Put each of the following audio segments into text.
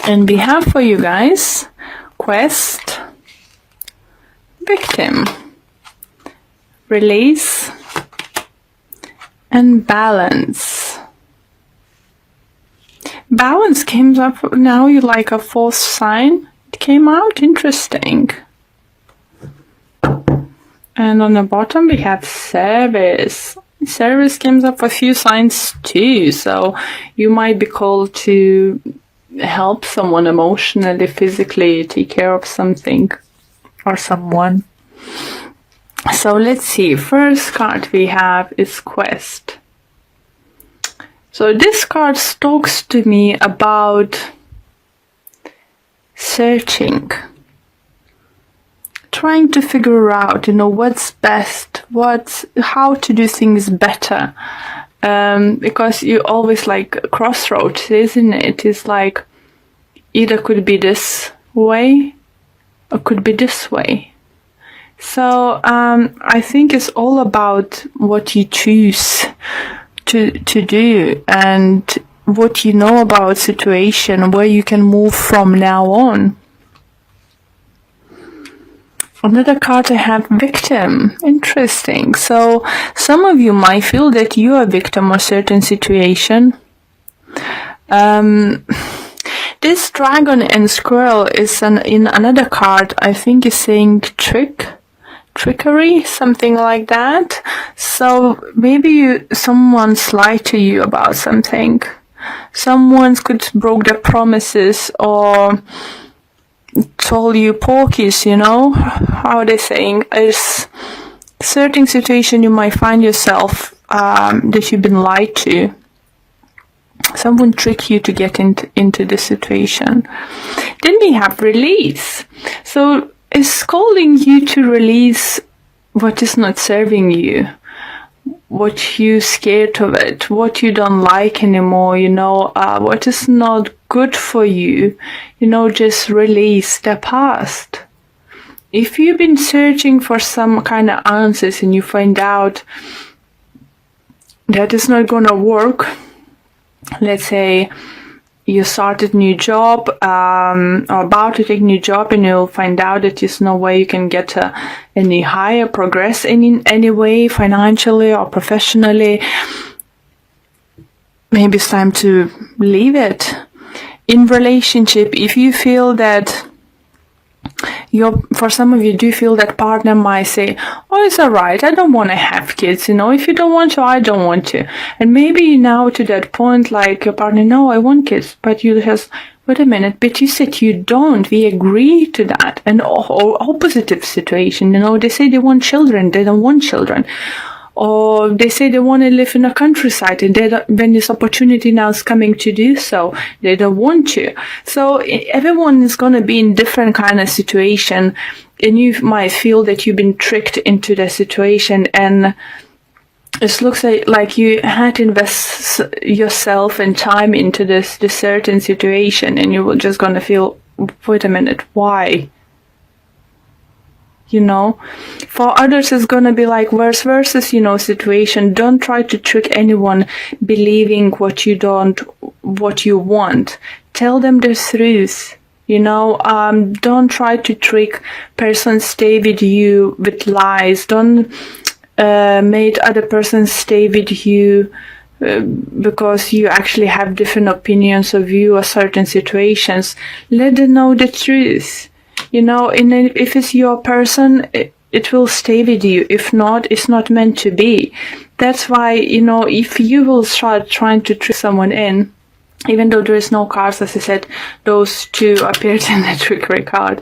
And we have for you guys quest, victim, release, and balance. Balance came up now. You like a fourth sign. It came out interesting. And on the bottom we have service. Service comes up for a few signs too. So you might be called to help someone emotionally, physically, take care of something or someone. So let's see. First card we have is quest. So this card talks to me about searching, trying to figure out, what's best, how to do things better. Because you always like crossroads, isn't it? It's like either could be this way or could be this way. So I think it's all about what you choose to do and what you know about situation, where you can move from now on. Another card I have, victim. Interesting. So some of you might feel that you are a victim of certain situation. This dragon and squirrel is in another card, I think is saying trickery, something like that. So maybe someone's lied to you about something. Someone could broke their promises or told you porkies, how are they saying? Is certain situation you might find yourself that you've been lied to. Someone tricked you to get into this situation. Then we have release. So it's calling you to release what is not serving you, what you're scared of it, what you don't like anymore, what is not good for you, just release the past. If you've been searching for some kind of answers and you find out that it's not gonna work, let's say you started new job or about to take new job, and you'll find out that there's no way you can get any higher progress in any way, financially or professionally. Maybe it's time to leave it. In relationship, if you feel that for some of you do feel that partner might say, oh, it's alright, I don't want to have kids, if you don't want to, I don't want to. And maybe now to that point, like your partner, no, I want kids, but you just, wait a minute, but you said you don't, we agree to that. And opposite situation, they say they want children, they don't want children. Or they say they want to live in a countryside, and when this opportunity now is coming to do so, they don't want to. So everyone is going to be in different kind of situation, and you might feel that you've been tricked into the situation, and it looks like you had to invest yourself and time into this certain situation, and you were just going to feel, wait a minute, why? For others it's gonna be like verse versus, situation. Don't try to trick anyone believing what you want. Tell them the truth. Don't try to trick person, stay with you with lies. Don't make other person stay with you because you actually have different opinions of you or certain situations. Let them know the truth. And if it's your person, it will stay with you. If not, it's not meant to be. That's why, if you will start trying to trick someone in, even though there is no cards, as I said, those two appeared in the trickery card,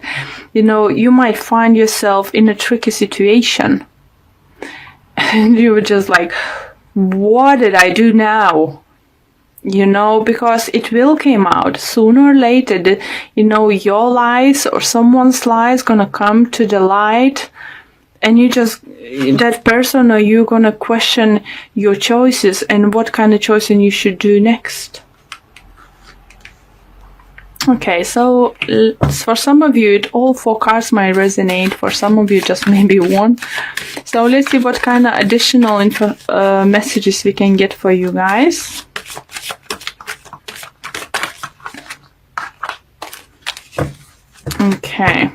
you might find yourself in a tricky situation. And you were just like, what did I do now? Because it will come out sooner or later. Your lies or someone's lies gonna come to the light, and that person or you gonna question your choices and what kind of choice you should do next. Okay, so for some of you, all four cards might resonate. For some of you, just maybe one. So let's see what kind of additional messages we can get for you guys. Okay.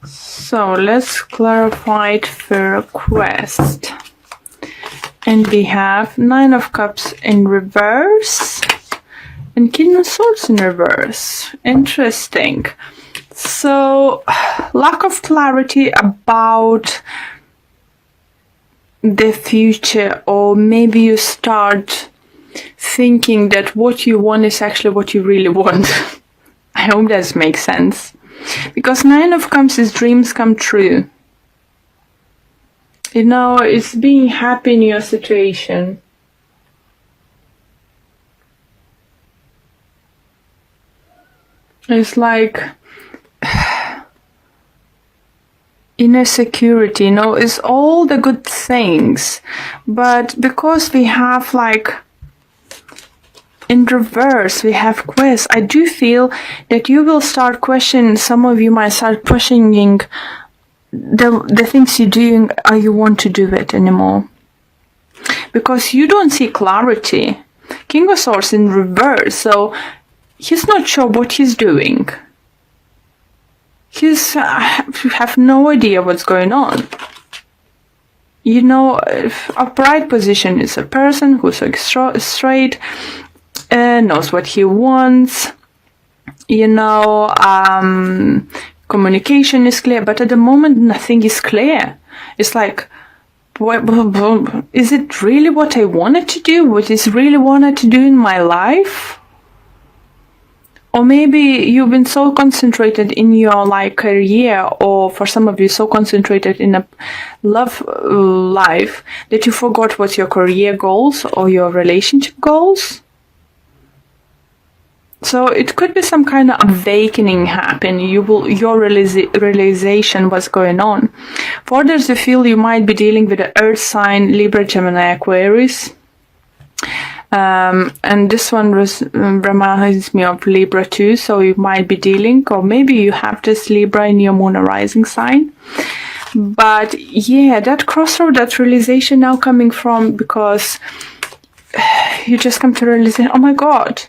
So let's clarify it for request. And we have Nine of Cups in reverse and King of Swords in reverse. Interesting. So, lack of clarity about the future, or maybe you start thinking that what you want is actually what you really want. I hope that makes sense. Because Nine of Cups is dreams come true. You know, it's being happy in your situation. It's like inner security, you know, it's all the good things. But because we have like in reverse, we have quest, I do feel that you will start questioning, some of you might start questioning the things you're doing, or you want to do it anymore. Because you don't see clarity. King of Swords in reverse, so he's not sure what he's doing. He's have no idea what's going on. You know, upright position is a person who's like straight, knows what he wants. You know, communication is clear, but at the moment nothing is clear. It's like, is it really what I wanted to do? What is really wanted to do in my life? Or maybe you've been so concentrated in your like career, or for some of you so concentrated in a love life that you forgot what your career goals or your relationship goals. So it could be some kind of awakening happen. Your realization what's going on. For others, you feel you might be dealing with the Earth sign, Libra, Gemini, Aquarius. And this one reminds me of Libra too, so you might be dealing, or maybe you have this Libra in your moon or rising sign. But yeah, that crossroad, that realization now coming from, because you just come to realize, oh my God,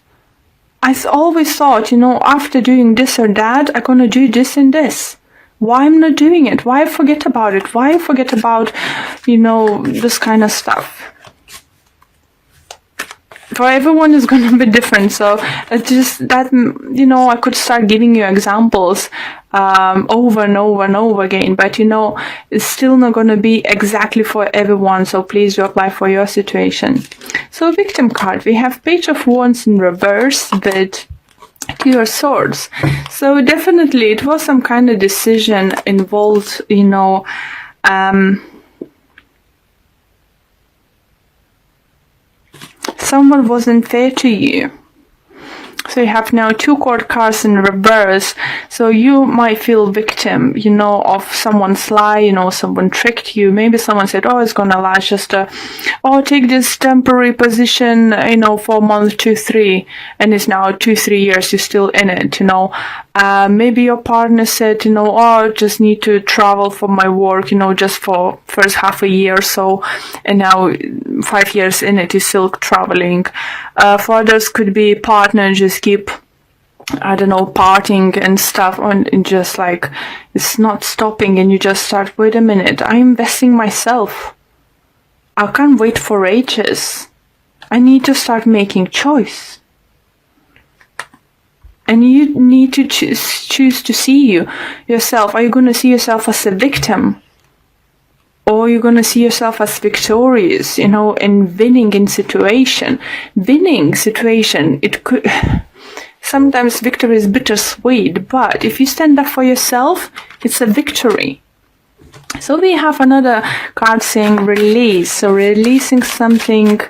I always thought, you know, after doing this or that, I'm gonna do this and this. Why I'm not doing it? Why I forget about it? Why I forget about, you know, this kind of stuff? For everyone is going to be different, so just that, you know, I could start giving you examples over and over and over again, but you know, it's still not going to be exactly for everyone, so please do apply for your situation. So victim card, we have Page of Wands in reverse with Two of Swords. So definitely it was some kind of decision involved, you know, someone wasn't fair to you. So you have now two court cards in reverse. So you might feel victim, you know, of someone's lie, you know, someone tricked you. Maybe someone said, oh, it's gonna last just take this temporary position, you know, for a month, 2, 3, and it's now 2, 3 years, you're still in it, you know. Maybe your partner said, you know, oh, I just need to travel for my work, you know, just for first half a year or so, and now 5 years in it, you're still traveling. For others, could be partner just keep, I don't know, partying and stuff, and just like, it's not stopping, and you just start, wait a minute, I'm investing myself. I can't wait for ages. I need to start making choice. And you need to choose to see yourself. Are you going to see yourself as a victim? Or you're going to see yourself as victorious, you know, and winning in situation. Winning situation, it could... Sometimes victory is bittersweet, but if you stand up for yourself, it's a victory. So we have another card saying release. So releasing something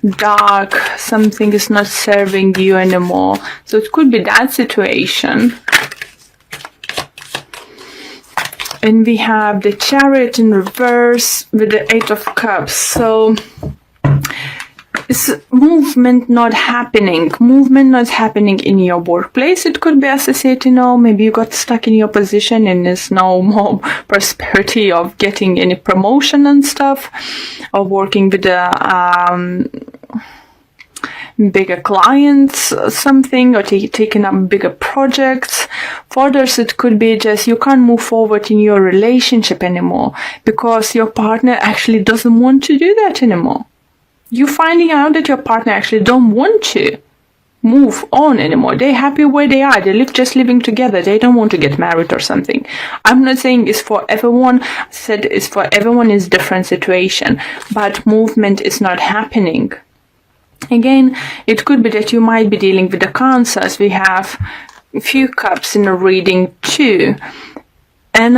dark, something is not serving you anymore. So it could be that situation. And we have the Chariot in reverse with the Eight of Cups. So it's movement not happening in your workplace. It could be associated, you know, maybe you got stuck in your position and there's no more prosperity of getting any promotion and stuff, or working with the bigger clients, something, or taking up bigger projects. For others, it could be just you can't move forward in your relationship anymore because your partner actually doesn't want to do that anymore. You're finding out that your partner actually don't want to move on anymore. They're happy where they are. They just living together. They don't want to get married or something. I'm not saying it's for everyone. I said it's for everyone is different situation, but movement is not happening. Again, it could be that you might be dealing with the cancers. We have a few cups in the reading too. And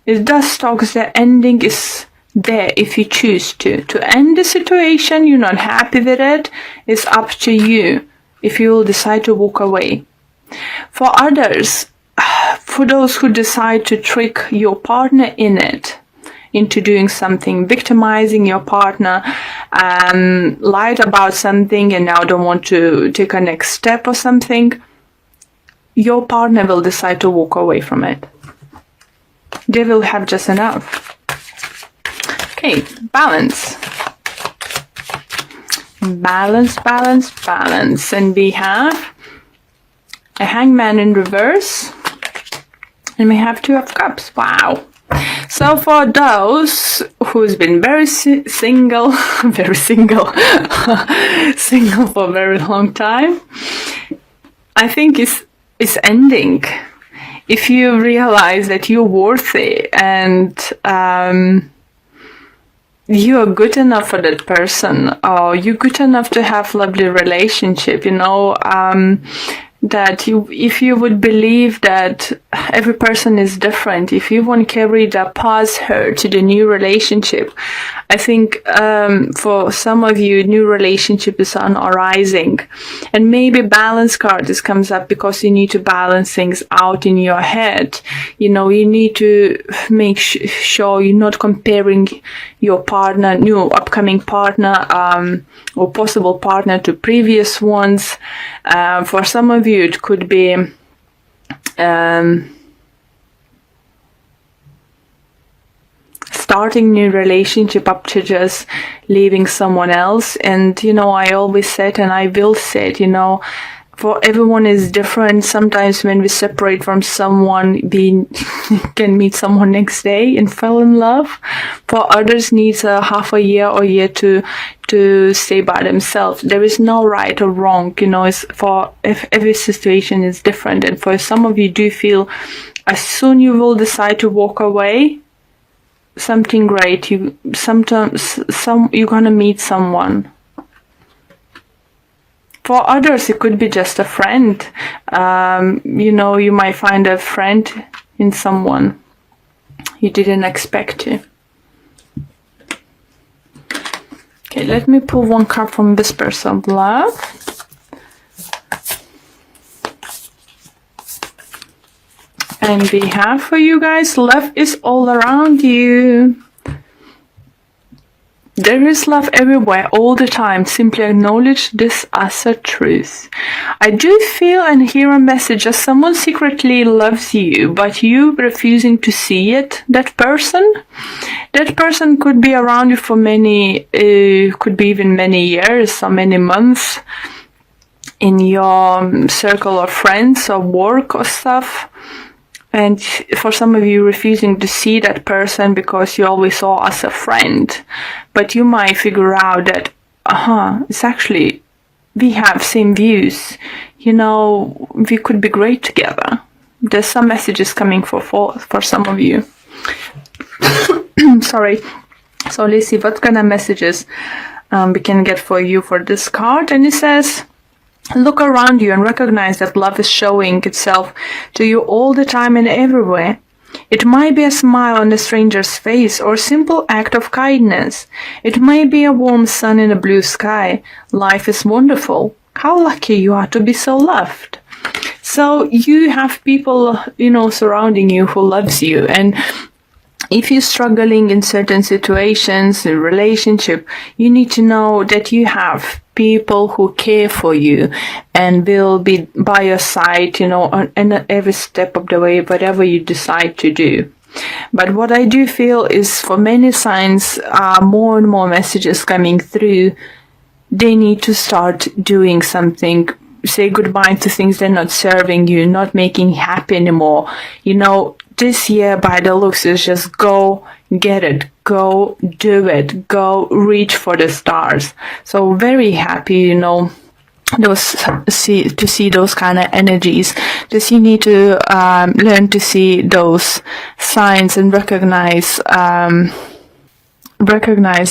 it does talk the ending is there if you choose to end the situation. You're not happy with it, it's up to you if you will decide to walk away. For others, for those who decide to trick your partner into doing something, victimizing your partner, lied about something and now don't want to take a next step or something, your partner will decide to walk away from it. They will have just enough. Okay, balance. Balance, balance, balance. And we have a hangman in reverse. And we have 2 of cups. Wow. So for those who's been very single, very single, single for a very long time, I think it's ending. If you realize that you're worthy and you are good enough for that person, or you're good enough to have lovely relationship, that if you would believe that every person is different, if you won't carry the past hurt to the new relationship, I think for some of you, new relationship is on arising. And maybe balance card this comes up because you need to balance things out in your head. You need to make sure you're not comparing your partner, new upcoming partner, or possible partner to previous ones. For some of you, it could be starting new relationship up to just leaving someone else. And I always said, and I will say it, for everyone is different. Sometimes when we separate from someone, we can meet someone next day and fall in love. For others, needs a half a year or year to stay by themselves. There is no right or wrong. If every situation is different. And for some of you do feel, as soon you will decide to walk away, something great. You're gonna meet someone. For others, it could be just a friend. You might find a friend in someone you didn't expect to. Okay, let me pull 1 card from Whispers of Love. And we have for you guys, love is all around you. There is love everywhere, all the time. Simply acknowledge this as a truth. I do feel and hear a message that someone secretly loves you, but you refusing to see it. That person could be around you for many, could be even many years or many months in your circle of friends or work or stuff. And for some of you, refusing to see that person because you always saw as a friend. But you might figure out that, it's actually, we have same views. We could be great together. There's some messages coming for some of you. Sorry. So let's see what kind of messages we can get for you for this card. And it says, look around you and recognize that love is showing itself to you all the time and everywhere. It might be a smile on a stranger's face or a simple act of kindness. It might be a warm sun in a blue sky. Life is wonderful. How lucky you are to be so loved. So you have people, surrounding you who loves you. And if you're struggling in certain situations, in relationship, you need to know that you have people who care for you and will be by your side, on every step of the way, whatever you decide to do. But what I do feel is for many signs, more and more messages coming through they need to start doing something. Say goodbye to things that are not serving you, not making you happy anymore. You know, this year by the looks is just go get it, go do it, go reach for the stars. So very happy, you know, to see those kind of energies. Just you need to learn to see those signs and recognize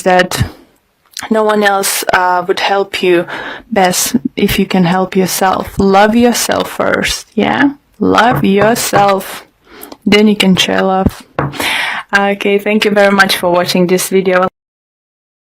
that no one else would help you best if you can help yourself. Love yourself first, yeah? Love yourself. Then you can share love. Okay, thank you very much for watching this video.